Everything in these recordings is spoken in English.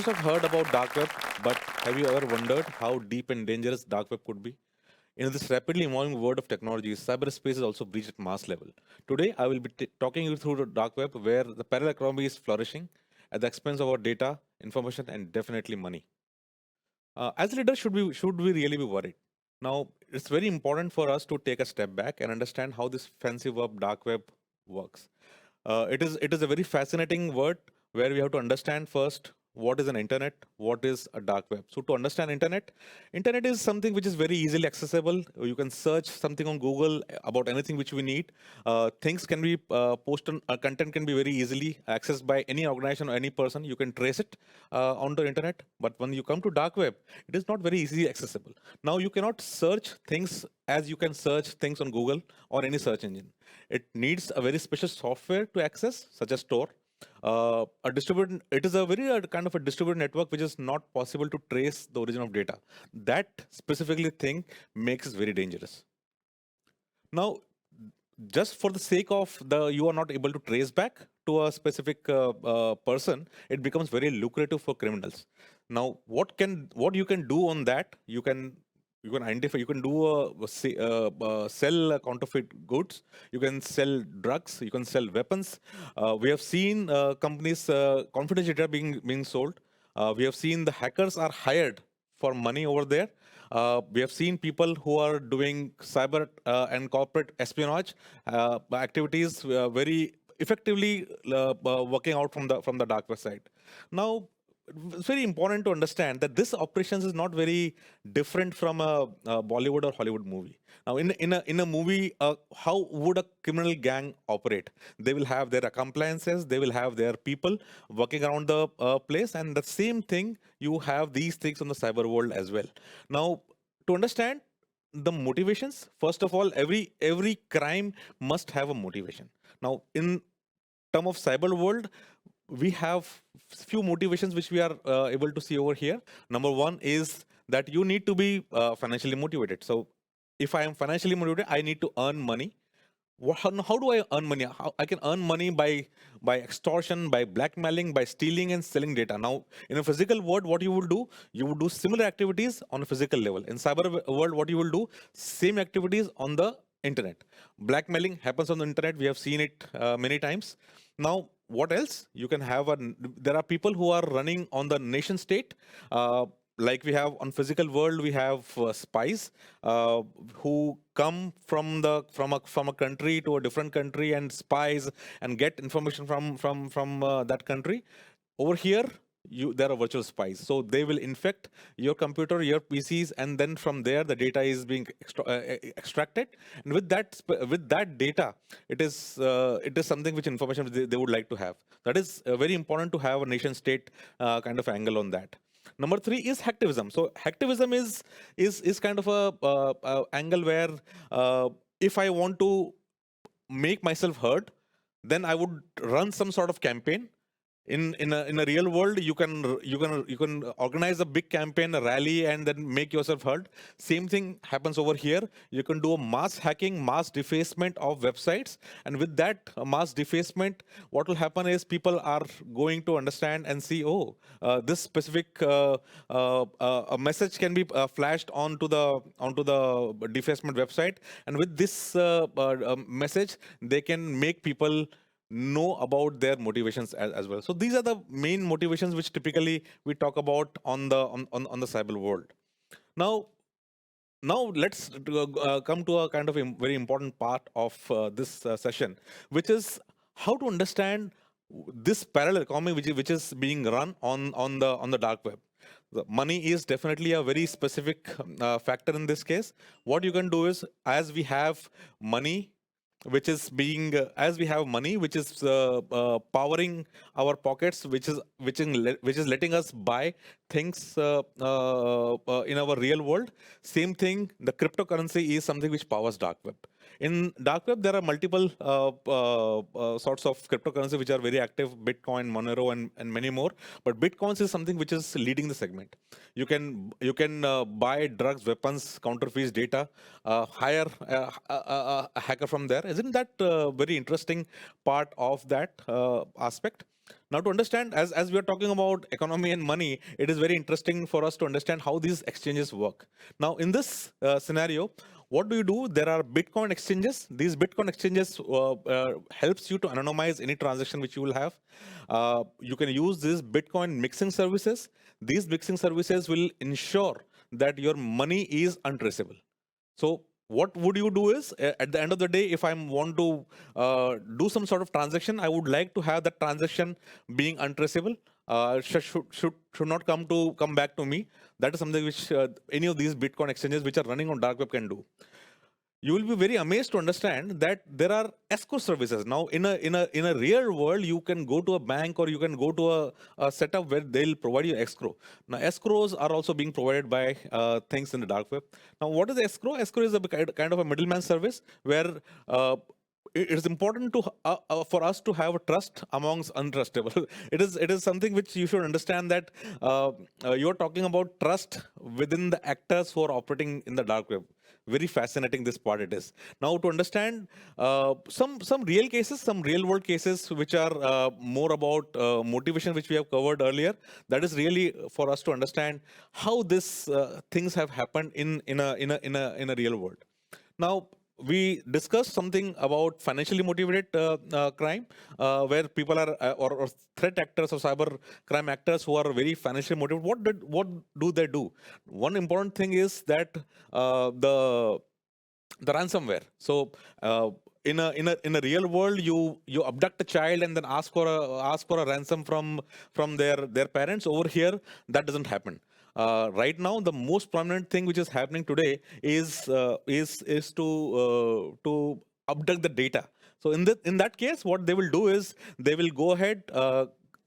have heard about dark web, but have you ever wondered how deep and dangerous dark web could be? In this rapidly evolving world of technology, cyberspace is also breached at mass level. Today, I will be talking you through the dark web, where the parallel economy is flourishing at the expense of our data, information, and definitely money. As leaders, should we really be worried? Now, it's very important for us to take a step back and understand how this fancy verb dark web works. It is a very fascinating word where we have to understand first what is an internet, what is a dark web. So to understand internet is something which is very easily accessible. You can search something on Google about anything which we need. Things can be posted, content can be very easily accessed by any organization or any person. You can trace it on the internet. But when you come to dark web, it is not very easily accessible. Now you cannot search things as you can search things on Google or any search engine. It needs a very special software to access, such as Tor. A distributed, it is a very kind of a distributed network which is not possible to trace the origin of data. That specifically thing makes it very dangerous. Now, just for the sake of you are not able to trace back to a specific person, it becomes very lucrative for criminals. Now, what you can do on that? You can identify. You can do sell counterfeit goods. You can sell drugs. You can sell weapons. We have seen companies confidential data being sold. We have seen the hackers are hired for money over there. We have seen people who are doing cyber and corporate espionage activities very effectively working out from the dark web side. Now, it's very important to understand that this operations is not very different from a Bollywood or Hollywood movie. Now, in a movie, how would a criminal gang operate? They will have their accomplices, they will have their people working around the place, and the same thing you have these things on the cyber world as well. Now, to understand the motivations, first of all, every crime must have a motivation. Now, in term of cyber world, we have few motivations which we are able to see over here. Number one is that you need to be financially motivated. So if I am financially motivated, I need to earn money. How do I earn money? How I can earn money by extortion, by blackmailing, by stealing and selling data. Now, in a physical world, what you will do, you will do similar activities on a physical level. In cyber world, what you will do, same activities on the internet. Blackmailing happens on the internet. We have seen it many times. Now, what else? You can have there are people who are running on the nation state. Like we have on physical world, we have spies who come from a country to a different country and spies and get information from that country. Over here, there are virtual spies, so they will infect your computer, your PCs, and then from there the data is being extracted. And with that data, it is something which information they would like to have. That is very important to have a nation state kind of angle on that. Number three is hacktivism. So hacktivism is kind of a angle where if I want to make myself heard, then I would run some sort of campaign. In a real world, you can organize a big campaign, a rally, and then make yourself heard. Same thing happens over here. You can do a mass hacking, mass defacement of websites, and with that mass defacement, what will happen is people are going to understand and see, oh, this specific a message can be flashed onto the defacement website, and with this message, they can make people know about their motivations as well. So these are the main motivations which typically we talk about on the cyber world. Now, let's come to a kind of a very important part of this session, which is how to understand this parallel economy which is being run on the dark web. The money is definitely a very specific factor in this case. What you can do is, as we have money which is being as we have money which is powering our pockets, which is letting us buy things in our real world. Same thing, the cryptocurrency is something which powers dark web. In dark web, there are multiple sorts of cryptocurrency which are very active: Bitcoin, Monero, and many more. But Bitcoins is something which is leading the segment. You can buy drugs, weapons, counterfeits, data, hire a hacker from there. Isn't that very interesting part of that aspect? Now, to understand, as we are talking about economy and money, it is very interesting for us to understand how these exchanges work. Now, in this scenario, what do you do? There are Bitcoin exchanges. These Bitcoin exchanges helps you to anonymize any transaction which you will have. You can use these Bitcoin mixing services. These mixing services will ensure that your money is untraceable. So what would you do is, at the end of the day, if I want to do some sort of transaction, I would like to have that transaction being untraceable. Should not come back to me. That is something which any of these Bitcoin exchanges which are running on dark web can do. You will be very amazed to understand that there are escrow services. Now, in a real world, you can go to a bank or you can go to a setup where they'll provide you escrow. Now, escrows are also being provided by things in the dark web. Now, what is escrow? Escrow is a kind of a middleman service where it is important to for us to have a trust amongst untrustable. It is something which you should understand, that you're talking about trust within the actors who are operating in the dark web. Very fascinating this part it is. Now, to understand some real cases, some real world cases which are more about motivation, which we have covered earlier. That is really for us to understand how this things have happened in a real world. Now, we discussed something about financially motivated crime, where people are or threat actors or cyber crime actors who are very financially motivated. What do they do? One important thing is that the ransomware. So in a real world, you abduct a child and then ask for a ransom from their parents. Over here, that doesn't happen. Right now, the most prominent thing which is happening today is to abduct the data. So in that case, what they will do is they will go ahead,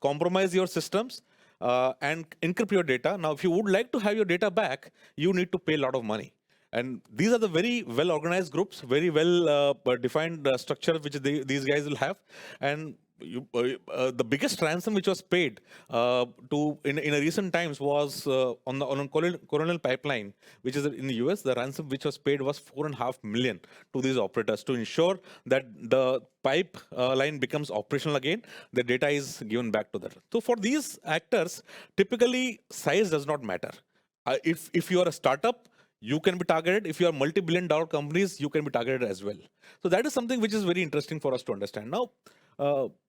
compromise your systems, and encrypt your data. Now, if you would like to have your data back, you need to pay a lot of money. And these are the very well organized groups, very well defined structure which these guys will have. And the biggest ransom which was paid in a recent times was on Colonial Pipeline, which is in the US. The ransom which was paid was 4.5 million to these operators to ensure that the pipe line becomes operational again. The data is given back to them. So for these actors, typically size does not matter. If you are a startup, you can be targeted. If you are multi-billion-dollar companies, you can be targeted as well. So that is something which is very interesting for us to understand. Now,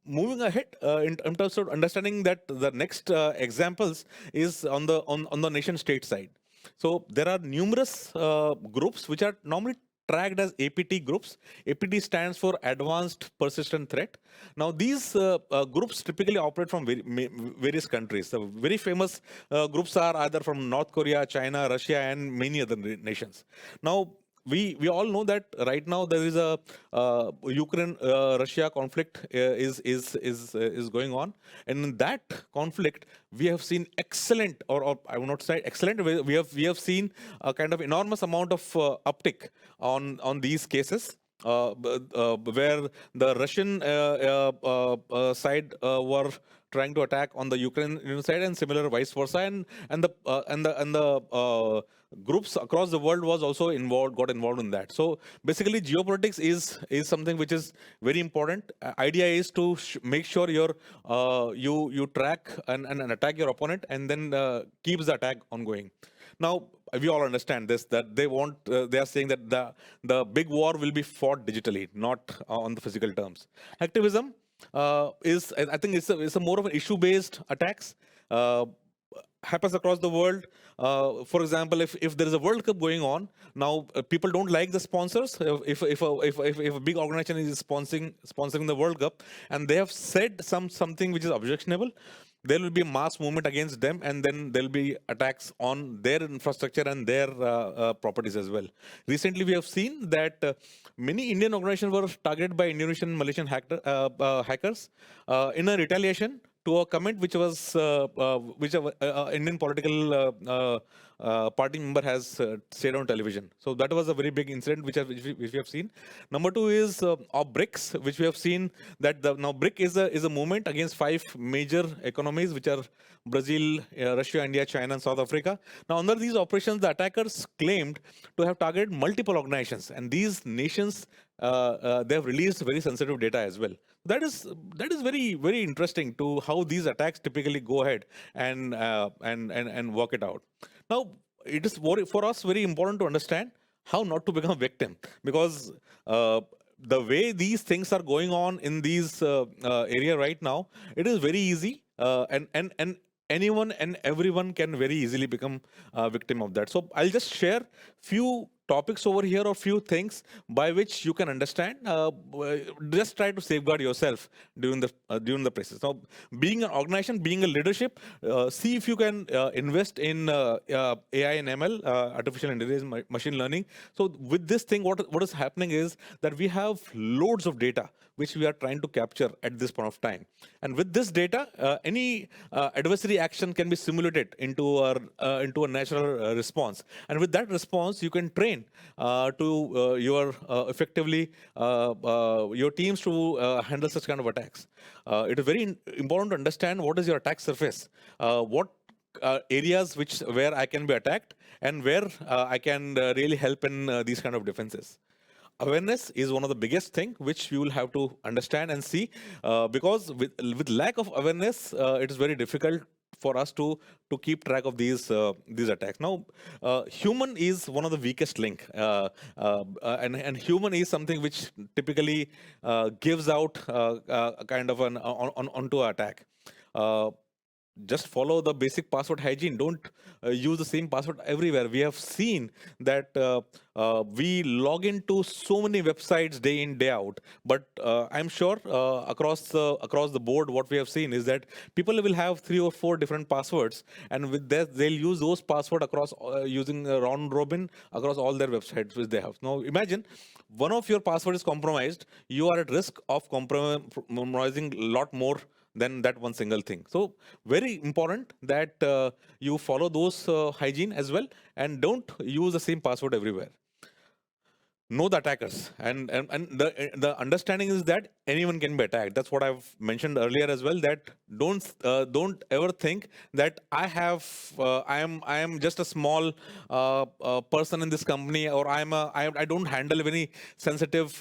moving ahead in terms of understanding that, the next examples is on the nation state side. So there are numerous groups which are normally tracked as APT groups. APT stands for Advanced Persistent Threat. Now, these groups typically operate from various countries. The very famous groups are either from North Korea, China, Russia, and many other nations. Now, we all know that right now there is a Ukraine Russia conflict is going on, and in that conflict we have seen excellent, or I will not say excellent, we have seen a kind of enormous amount of uptick on these cases. Where the Russian side were trying to attack on the Ukrainian side, and similar vice versa, and the groups across the world was also got involved in that. So basically, geopolitics is something which is very important. Idea is to make sure you track and attack your opponent, and then keeps the attack ongoing. Now, we all understand this, that they are saying that the big war will be fought digitally, not on the physical terms. Activism I think it's a more of an issue-based attacks. Happens across the world. For example, if there is a World Cup going on now, people don't like the sponsors. If a big organization is sponsoring the World Cup, and they have said something which is objectionable, there will be a mass movement against them, and then there will be attacks on their infrastructure and their properties as well. Recently, we have seen that many Indian organizations were targeted by Indonesian Malaysian hackers in a retaliation to a comment which was which Indian political party member has stayed on television. So that was a very big incident which we have seen. Number two is of BRICS, which we have seen that now BRIC is a movement against five major economies, which are Brazil, Russia, India, China, and South Africa. Now, under these operations, the attackers claimed to have targeted multiple organizations, and these nations they have released very sensitive data as well. That is very interesting to how these attacks typically go ahead and work it out. Now, it is for us very important to understand how not to become a victim, because the way these things are going on in these area right now, it is very easy, and anyone and everyone can very easily become a victim of that. So I'll just share few topics over here, or few things by which you can understand. Just try to safeguard yourself during the process. Now, being an organization, being a leadership, see if you can invest in AI and ML, artificial intelligence, machine learning. So with this thing, what is happening is that we have loads of data which we are trying to capture at this point of time. And with this data, any adversary action can be simulated into a natural response. And with that response, you can train to your effectively your teams to handle such kind of attacks. It is very important to understand what is your attack surface, what areas where I can be attacked, and where I can really help in these kind of defenses. Awareness is one of the biggest thing which you will have to understand and see, because with lack of awareness, it is very difficult for us to keep track of these attacks. Now, human is one of the weakest link, and human is something which typically gives out a kind of an onto attack. Just follow the basic password hygiene. Don't use the same password everywhere. We have seen that we log into so many websites day in day out, but I'm sure across the board, what we have seen is that people will have 3 or 4 different passwords, and with that they'll use those password across using a round robin across all their websites which they have. Now imagine one of your password is compromised, you are at risk of compromising a lot more than that one single thing. So very important that you follow those hygiene as well, and don't use the same password everywhere. Know the attackers, and the understanding is that anyone can be attacked. That's what I've mentioned earlier as well, that don't ever think that I am just a small person in this company, or I don't handle any sensitive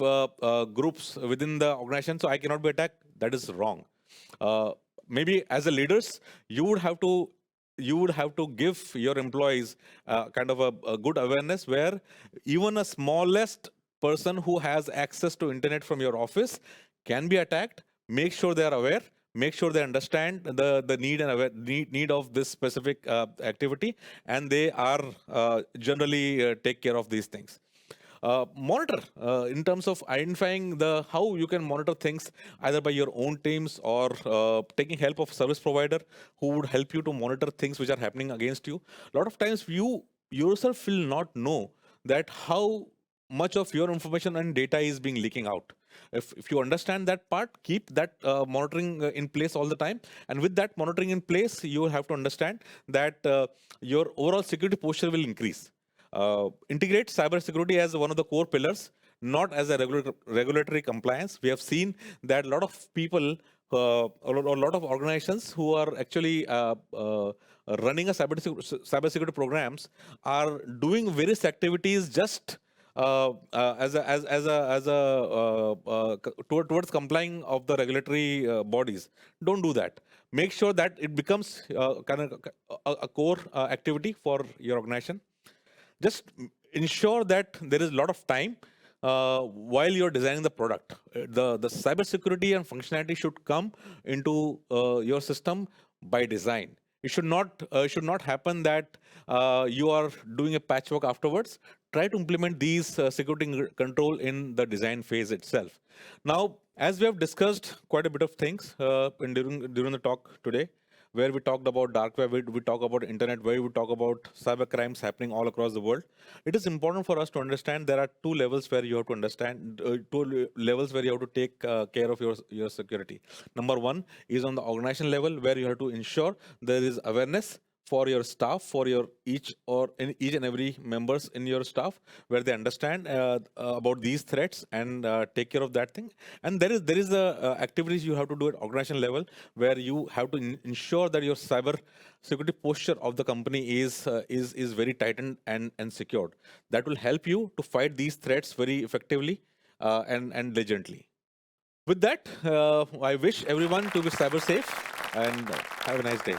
groups within the organization, so I cannot be attacked. That is wrong. Maybe as a leaders, you would have to give your employees kind of a good awareness, where even a smallest person who has access to internet from your office can be attacked. Make sure they are aware, make sure they understand the need of this specific activity, and they are generally take care of these things. Monitor in terms of identifying the how you can monitor things, either by your own teams, or taking help of service provider who would help you to monitor things which are happening against you. A lot of times you yourself will not know that how much of your information and data is being leaking out. If you understand that part, keep that monitoring in place all the time. And with that monitoring in place, you will have to understand that your overall security posture will increase. Integrate cybersecurity as one of the core pillars, not as a regulatory compliance. We have seen that a lot of people, or a lot of organizations who are actually running a cybersecurity programs, are doing various activities just towards complying of the regulatory bodies. Don't do that. Make sure that it becomes kind of a core activity for your organization. Just ensure that there is a lot of time while you're designing the product. The cybersecurity and functionality should come into your system by design. It should not happen that you are doing a patchwork afterwards. Try to implement these security control in the design phase itself. Now, as we have discussed quite a bit of things during the talk today, where we talked about dark web, we talk about internet, where we talk about cyber crimes happening all across the world. It is important for us to understand there are two levels where you have to understand, two levels where you have to take care of your security. Number one is on the organization level, where you have to ensure there is awareness for your staff, for your each and every members in your staff, where they understand about these threats and take care of that thing. And there is the activities you have to do at organization level, where you have to ensure that your cyber security posture of the company is very tightened and secured. That will help you to fight these threats very effectively and diligently. With that, I wish everyone to be cyber safe and have a nice day.